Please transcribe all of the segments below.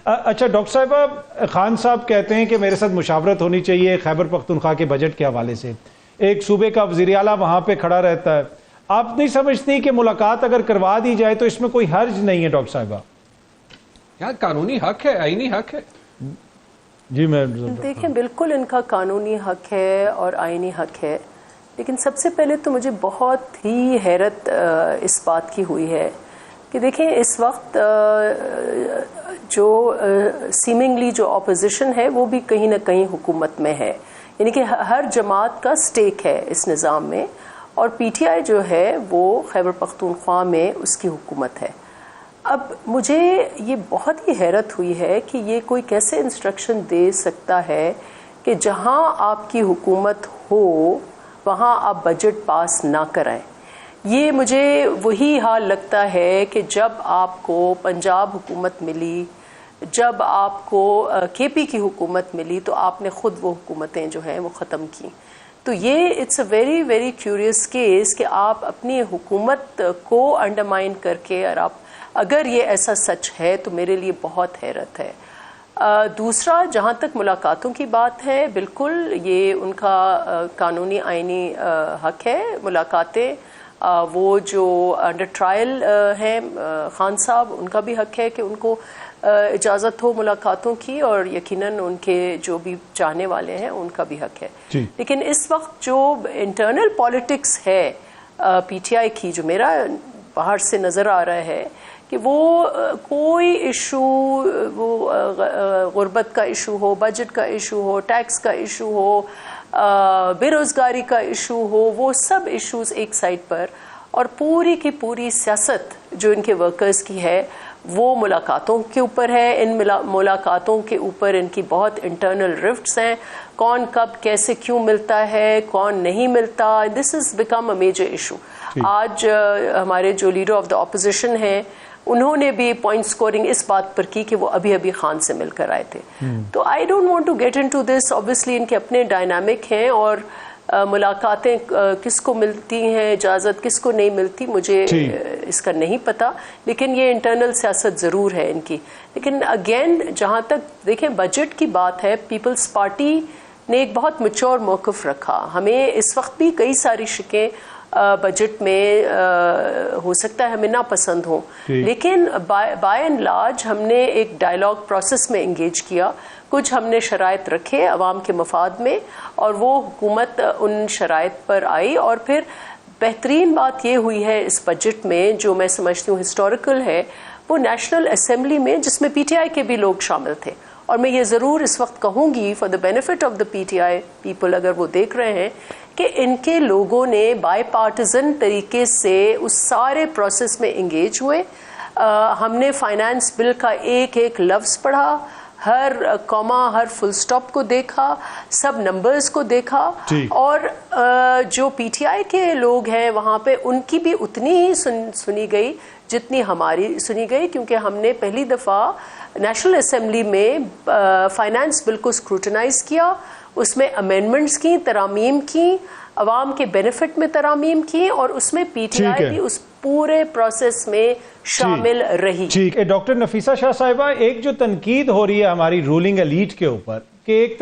اچھا ڈاکٹر صاحبہ، خان صاحب کہتے ہیں کہ میرے ساتھ مشاورت ہونی چاہیے خیبر پختونخوا کے بجٹ کے حوالے سے، ایک صوبے کا وزیر اعلیٰ وہاں پہ کھڑا رہتا ہے، آپ نہیں سمجھتی کہ ملاقات اگر کروا دی جائے تو اس میں کوئی حرج نہیں ہے ڈاکٹر صاحبہ؟ یار قانونی حق ہے، آئینی حق ہے. جی میں دیکھیں بالکل ان کا قانونی حق ہے اور آئینی حق ہے، لیکن سب سے پہلے تو مجھے بہت ہی حیرت اس بات کی ہوئی ہے کہ دیکھیں اس وقت جو سیمنگلی جو اپوزیشن ہے وہ بھی کہیں نہ کہیں حکومت میں ہے، یعنی کہ ہر جماعت کا سٹیک ہے اس نظام میں، اور پی ٹی آئی جو ہے وہ خیبر پختونخوا میں اس کی حکومت ہے. اب مجھے یہ بہت ہی حیرت ہوئی ہے کہ یہ کوئی کیسے انسٹرکشن دے سکتا ہے کہ جہاں آپ کی حکومت ہو وہاں آپ بجٹ پاس نہ کرائیں. یہ مجھے وہی حال لگتا ہے کہ جب آپ کو پنجاب حکومت ملی، جب آپ کو کے پی کی حکومت ملی تو آپ نے خود وہ حکومتیں جو ہیں وہ ختم کی. تو یہ it's a very very curious case کہ آپ اپنی حکومت کو انڈرمائن کر کے، اور آپ اگر یہ ایسا سچ ہے تو میرے لیے بہت حیرت ہے. دوسرا، جہاں تک ملاقاتوں کی بات ہے، بالکل یہ ان کا قانونی آئینی حق ہے. ملاقاتیں وہ جو انڈر ٹرائل ہیں خان صاحب، ان کا بھی حق ہے کہ ان کو اجازت ہو ملاقاتوں کی، اور یقیناً ان کے جو بھی چاہنے والے ہیں ان کا بھی حق ہے. لیکن اس وقت جو انٹرنل پالیٹکس ہے پی ٹی آئی کی، جو میرا باہر سے نظر آ رہا ہے کہ وہ کوئی ایشو، وہ غربت کا ایشو ہو، بجٹ کا ایشو ہو، ٹیکس کا ایشو ہو، بے روزگاری کا ایشو ہو، وہ سب ایشوز ایک سائڈ پر، اور پوری کی پوری سیاست جو ان کے ورکرز کی ہے وہ ملاقاتوں کے اوپر ہے. ان ملاقاتوں کے اوپر ان کی بہت انٹرنل رفٹس ہیں، کون کب کیسے کیوں ملتا ہے، کون نہیں ملتا. This is become a major issue. آج ہمارے جو لیڈر آف دا اپوزیشن ہیں انہوں نے بھی پوائنٹ سکورنگ اس بات پر کی کہ وہ ابھی ابھی خان سے مل کر آئے تھے. تو I don't want to get into this. Obviously ان کے اپنے ڈائنامک ہیں، اور ملاقاتیں کس کو ملتی ہیں اجازت، کس کو نہیں ملتی، مجھے اس کا نہیں پتا، لیکن یہ انٹرنل سیاست ضرور ہے ان کی. لیکن اگین جہاں تک دیکھیں بجٹ کی بات ہے، پیپلز پارٹی نے ایک بہت میچور موقف رکھا. ہمیں اس وقت بھی کئی ساری شکیں بجٹ میں ہو سکتا ہے ہمیں ناپسند ہوں، لیکن بائی اینڈ لارج ہم نے ایک ڈائلاگ پروسیس میں انگیج کیا. کچھ ہم نے شرائط رکھے عوام کے مفاد میں، اور وہ حکومت ان شرائط پر آئی. اور پھر بہترین بات یہ ہوئی ہے اس بجٹ میں، جو میں سمجھتی ہوں ہسٹوریکل ہے، وہ نیشنل اسمبلی میں جس میں پی ٹی آئی کے بھی لوگ شامل تھے. اور میں یہ ضرور اس وقت کہوں گی for the benefit of the P T I people, اگر وہ دیکھ رہے ہیں، کہ ان کے لوگوں نے بائی پارٹیزن طریقے سے اس سارے پروسیس میں انگیج ہوئے. ہم نے فائنانس بل کا ایک ایک لفظ پڑھا، ہر کوما، ہر فل سٹاپ کو دیکھا، سب نمبرز کو دیکھا. اور جو پی ٹی آئی کے لوگ ہیں وہاں پہ ان کی بھی اتنی ہی سنی گئی جتنی ہماری سنی گئی، کیونکہ ہم نے پہلی دفعہ نیشنل اسمبلی میں فائنانس بل کو اسکروٹنائز کیا، اس میں امینڈمنٹس کی، ترامیم کی، عوام کے بینیفٹ میں ترامیم کی، اور اس میں پی ٹی آئی بھی اس پورے پروسیس میں شامل رہی. ٹھیک ہے. ڈاکٹر نفیسہ شاہ صاحبہ، ایک جو تنقید ہو رہی ہے ہماری رولنگ ایلیٹ کے اوپر کہ ایک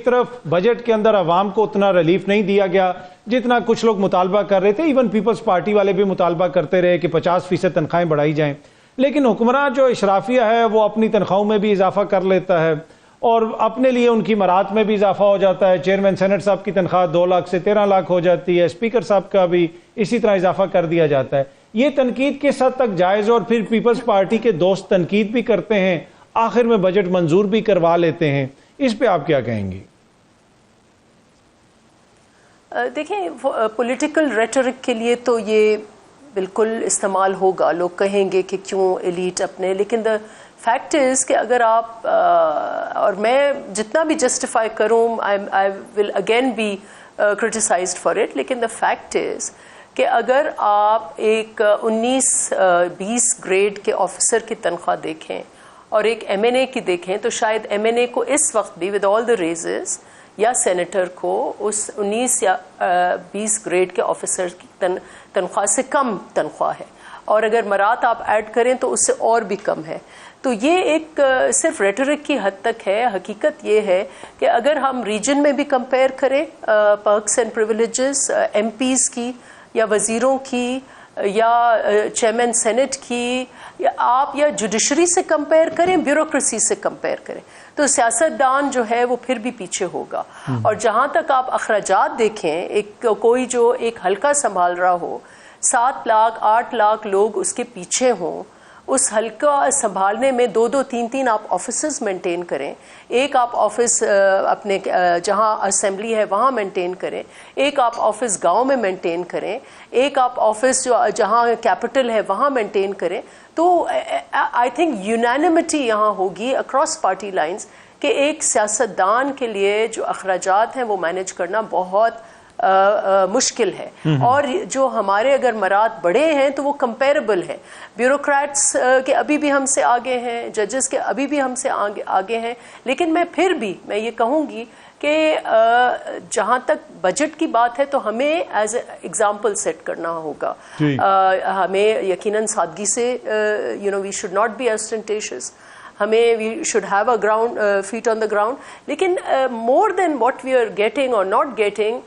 طرف بجٹ کے اندر عوام کو اتنا ریلیف نہیں دیا گیا جتنا کچھ لوگ مطالبہ کر رہے تھے، ایون پیپلز پارٹی والے بھی مطالبہ کرتے رہے کہ 50% تنخواہیں بڑھائی جائیں، لیکن حکمراں جو اشرافیہ ہے وہ اپنی تنخواہوں میں بھی اضافہ کر لیتا ہے، اور اپنے لیے ان کی مرات میں بھی اضافہ ہو جاتا ہے. چیئرمین سینٹ صاحب کی تنخواہ 2 لاکھ سے 13 لاکھ ہو جاتی ہے، اسپیکر صاحب کا بھی اسی طرح اضافہ کر دیا جاتا ہے. یہ تنقید کس حد تک جائز، اور پھر پیپلز پارٹی کے دوست تنقید بھی کرتے ہیں، آخر میں بجٹ منظور بھی کروا لیتے ہیں، اس پہ آپ کیا کہیں گی؟ دیکھیں پولیٹیکل ریٹرک کے لیے تو یہ بالکل استعمال ہوگا، لوگ کہیں گے کہ کیوں ایلیٹ اپنے، لیکن دا فیکٹ از کہ اگر آپ اور میں جتنا بھی جسٹیفائی کروں I will again be criticised for it, لیکن دا فیکٹ از کہ اگر آپ ایک 19-20 گریڈ کے آفیسر کی تنخواہ دیکھیں اور ایک ایم این اے کی دیکھیں، تو شاید ایم این اے کو اس وقت بھی ود آل دا ریزز، یا سینیٹر کو اس 19 یا 20 گریڈ کے آفیسر کی تنخواہ سے کم تنخواہ ہے، اور اگر مرات آپ ایڈ کریں تو اس سے اور بھی کم ہے. تو یہ ایک صرف ریٹرک کی حد تک ہے. حقیقت یہ ہے کہ اگر ہم ریجن میں بھی کمپیئر کریں پرکس اینڈ پریویلیجز ایم پیز کی یا وزیروں کی یا چیئرمین سینٹ کی یا جوڈیشری سے کمپیئر کریں, بیوروکریسی سے کمپیئر کریں, تو سیاستدان جو ہے وہ پھر بھی پیچھے ہوگا. اور جہاں تک آپ اخراجات دیکھیں, کوئی جو ایک حلقہ سنبھال رہا ہو, 7 لاکھ 8 لاکھ لوگ اس کے پیچھے ہوں, اس حلقہ سنبھالنے میں 2 3 آپ آفیسز مینٹین کریں. ایک آپ آفس اپنے جہاں اسمبلی ہے وہاں مینٹین کریں, ایک آپ آفس گاؤں میں مینٹین کریں, ایک آپ آفس جہاں کیپٹل ہے وہاں مینٹین کریں. تو آئی تھنک یونینمٹی یہاں ہوگی اکراس پارٹی لائنز کہ ایک سیاستدان کے لیے جو اخراجات ہیں وہ مینیج کرنا بہت مشکل ہے. اور جو ہمارے اگر مراد بڑے ہیں تو وہ کمپیریبل ہیں. بیوروکریٹس کے ابھی بھی ہم سے آگے ہیں, ججز کے ابھی بھی ہم سے آگے ہیں, لیکن میں پھر بھی یہ کہوں گی کہ جہاں تک بجٹ کی بات ہے تو ہمیں ایز اے ایگزامپل سیٹ کرنا ہوگا. ہمیں یقیناً سادگی سے we should not be ostentatious, ہمیں we should have a ground feet on the ground. لیکن more than what we are getting or not getting,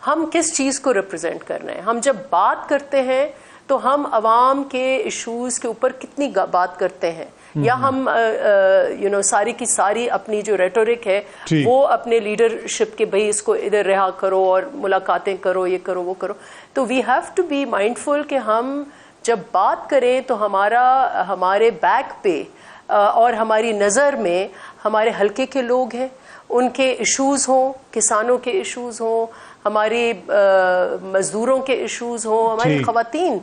ہم کس چیز کو ریپرزینٹ کر رہے ہیں. ہم جب بات کرتے ہیں تو ہم عوام کے ایشوز کے اوپر کتنی بات کرتے ہیں, یا ہم ساری کی ساری اپنی جو ریٹورک ہے وہ اپنے لیڈرشپ کے بھئی اس کو ادھر رہا کرو اور ملاقاتیں کرو, یہ کرو وہ کرو. تو we have to be mindful کہ ہم جب بات کریں تو ہمارے بیک پہ اور ہماری نظر میں ہمارے حلقے کے لوگ ہیں, ان کے ایشوز ہوں, کسانوں کے ایشوز ہوں, ہماری مزدوروں کے ایشوز ہوں, ہماری خواتین,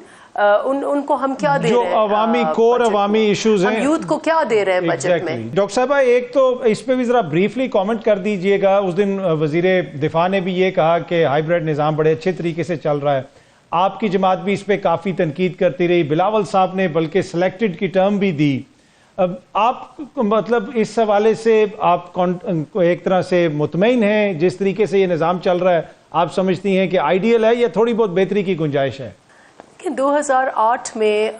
ان کو ہم کیا دے رہے ہیں, جو عوامی کور عوامی ایشوز ہیں, ہم یوتھ کو کیا دے رہے ہیں بجٹ میں. ڈاکٹر صاحبہ ایک تو اس پہ بھی ذرا بریفلی کامنٹ کر دیجئے گا. اس دن وزیر دفاع نے بھی یہ کہا کہ ہائیبریڈ نظام بڑے اچھے طریقے سے چل رہا ہے. آپ کی جماعت بھی اس پہ کافی تنقید کرتی رہی, بلاول صاحب نے بلکہ سلیکٹڈ کی ٹرم بھی دی. آپ مطلب اس حوالے سے آپ ایک طرح سے مطمئن ہیں جس طریقے سے یہ نظام چل رہا ہے؟ آپ سمجھتی ہیں کہ آئیڈیل ہے یا تھوڑی بہت بہتری کی گنجائش ہے؟ 2008 میں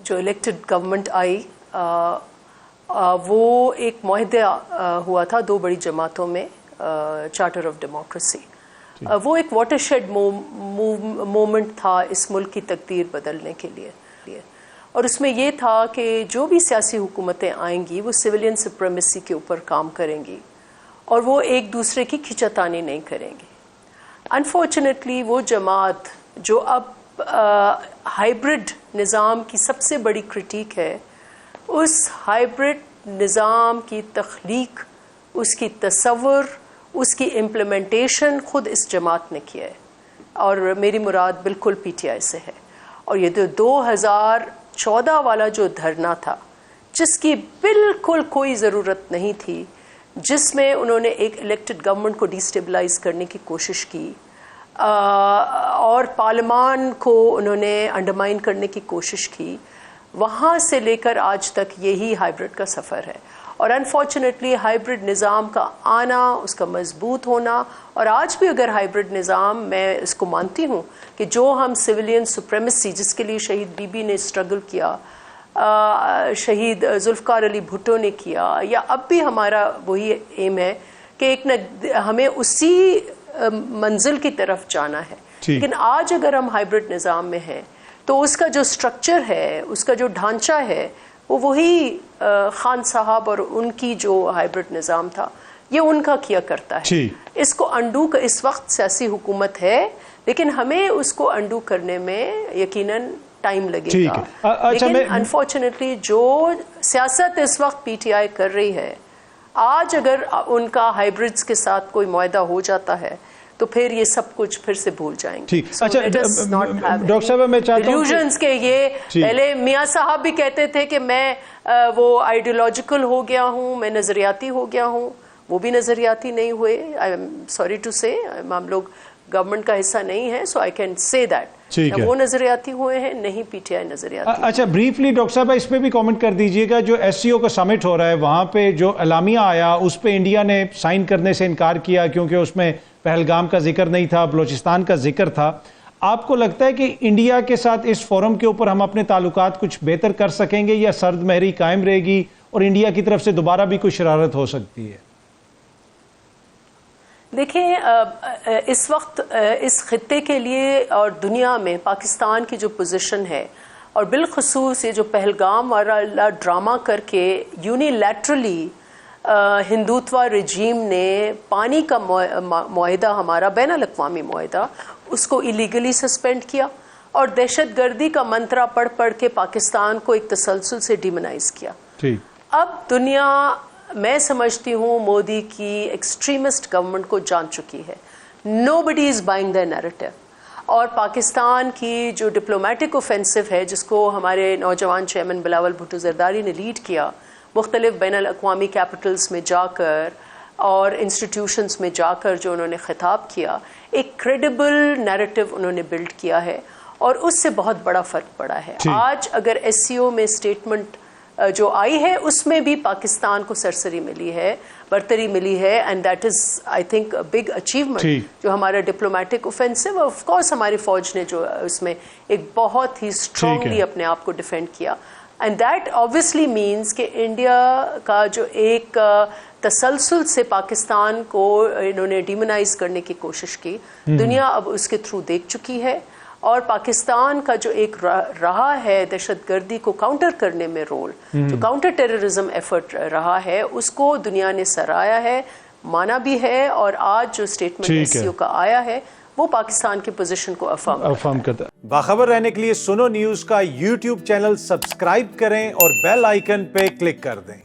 جو الیکٹڈ گورنمنٹ آئی وہ ایک معاہدہ ہوا تھا 2 بڑی جماعتوں میں, چارٹر آف ڈیموکریسی. وہ ایک واٹر شیڈ مومنٹ تھا اس ملک کی تقدیر بدلنے کے لیے. اور اس میں یہ تھا کہ جو بھی سیاسی حکومتیں آئیں گی وہ سویلین سپریمیسی کے اوپر کام کریں گی اور وہ ایک دوسرے کی کھچتانی نہیں کریں گی. انفارچونیٹلی وہ جماعت جو اب ہائیبرڈ نظام کی سب سے بڑی کرٹیک ہے, اس ہائیبرڈ نظام کی تخلیق, اس کی تصور, اس کی امپلیمنٹیشن خود اس جماعت نے کیا ہے. اور میری مراد بالکل پی ٹی آئی سے ہے. اور یہ 2014 والا جو دھرنا تھا جس کی بالکل کوئی ضرورت نہیں تھی, جس میں انہوں نے ایک الیکٹڈ گورنمنٹ کو ڈیسٹیبلائز کرنے کی کوشش کی اور پارلیمان کو انہوں نے انڈرمائن کرنے کی کوشش کی, وہاں سے لے کر آج تک یہی ہائیبرڈ کا سفر ہے. اور انفارچونیٹلی ہائیبرڈ نظام کا آنا, اس کا مضبوط ہونا, اور آج بھی اگر ہائیبرڈ نظام, میں اس کو مانتی ہوں کہ جو ہم سویلین سپریمیسی جس کے لیے شہید بی بی نے اسٹرگل کیا, شہید ذوالفقار علی بھٹو نے کیا, یا اب بھی ہمارا وہی ایم ہے کہ ہمیں اسی منزل کی طرف جانا ہے. لیکن آج اگر ہم ہائیبرڈ نظام میں ہیں تو اس کا جو سٹرکچر ہے, اس کا جو ڈھانچہ ہے, وہ وہی خان صاحب اور ان کی جو ہائیبرڈ نظام تھا یہ ان کا کیا کرتا ہے. اس کو انڈو کا اس وقت سیاسی حکومت ہے, لیکن ہمیں اس کو انڈو کرنے میں یقیناً ٹائم لگے گا. لیکن انفارچونیٹلی جو سیاست اس وقت پی ٹی آئی کر رہی ہے, آج اگر ان کا ہائیبرڈز کے ساتھ کوئی معاہدہ ہو جاتا ہے تو پھر یہ سب کچھ پھر سے بھول جائیں گے. ڈاکٹر صاحب میں چاہتا ہوں کہ یہ پہلے میاں صاحب بھی کہتے تھے کہ میں وہ آئیڈیولوجیکل ہو گیا ہوں, میں نظریاتی ہو گیا ہوں, وہ بھی نظریاتی نہیں ہوئے. آئی ایم سوری ٹو سے, ہم لوگ گورنمنٹ کا حصہ نہیں ہے, سو آئی کین سے دیٹ وہ نظریاتی ہوئے ہیں, نہیں پی ٹی آئی نظریاتی. اچھا بریفلی ڈاکٹر صاحب اس پہ بھی کامنٹ کر دیجئے گا. جو ایس سی او کا سمٹ ہو رہا ہے وہاں پہ جو اعلامیہ آیا اس پہ انڈیا نے سائن کرنے سے انکار کیا کیونکہ اس میں پہلگام کا ذکر نہیں تھا, بلوچستان کا ذکر تھا. آپ کو لگتا ہے کہ انڈیا کے ساتھ اس فورم کے اوپر ہم اپنے تعلقات کچھ بہتر کر سکیں گے یا سرد مہری قائم رہے گی اور انڈیا کی طرف سے دوبارہ بھی کوئی شرارت ہو سکتی ہے؟ دیکھیں اس وقت اس خطے کے لیے اور دنیا میں پاکستان کی جو پوزیشن ہے، اور بالخصوص یہ جو پہلگام والا ڈرامہ کر کے یونیلیٹرلی ہندوتوا رجیم نے پانی کا معاہدہ، ہمارا بین الاقوامی معاہدہ، اس کو ایلیگلی سسپینڈ کیا اور دہشت گردی کا منترا پڑھ پڑھ کے پاکستان کو ایک تسلسل سے ڈیمونائز کیا۔ اب دنیا، میں سمجھتی ہوں، مودی کی ایکسٹریمسٹ گورنمنٹ کو جان چکی ہے۔ نو بڈی از بائنگ دا نیریٹو، اور پاکستان کی جو ڈپلومیٹک اوفینسو ہے جس کو ہمارے نوجوان چیئرمین بلاول بھٹو زرداری نے لیڈ کیا، مختلف بین الاقوامی کیپٹلز میں جا کر اور انسٹیٹیوشنز میں جا کر جو انہوں نے خطاب کیا، ایک کریڈیبل نیریٹو انہوں نے بلڈ کیا ہے، اور اس سے بہت بڑا فرق پڑا ہے۔ آج اگر ایس سی او میں اسٹیٹمنٹ جو آئی ہے اس میں بھی پاکستان کو سرسری ملی ہے، برتری ملی ہے، and that is I think big achievement جو ہمارا ڈپلومیٹک اوفینسو، آف کورس ہماری فوج نے جو اس میں ایک بہت ہی اسٹرانگلی اپنے آپ کو ڈیفینڈ کیا، اینڈ دیٹ obviously means کہ انڈیا کا جو ایک تسلسل سے پاکستان کو انہوں نے ڈیمونائز کرنے کی کوشش کی، دنیا اب اس کے تھرو دیکھ چکی ہے، اور پاکستان کا جو ایک رہا ہے دہشت گردی کو کاؤنٹر کرنے میں رول، جو کاؤنٹر ٹیررزم ایفرٹ رہا ہے، اس کو دنیا نے سراہا ہے، مانا بھی ہے، اور آج جو اسٹیٹمنٹ ایس سی او کا آیا ہے وہ پاکستان کی پوزیشن کو افرم کرتا ہے۔ باخبر رہنے کے لیے سنو نیوز کا یوٹیوب چینل سبسکرائب کریں اور بیل آئیکن پہ کلک کر دیں۔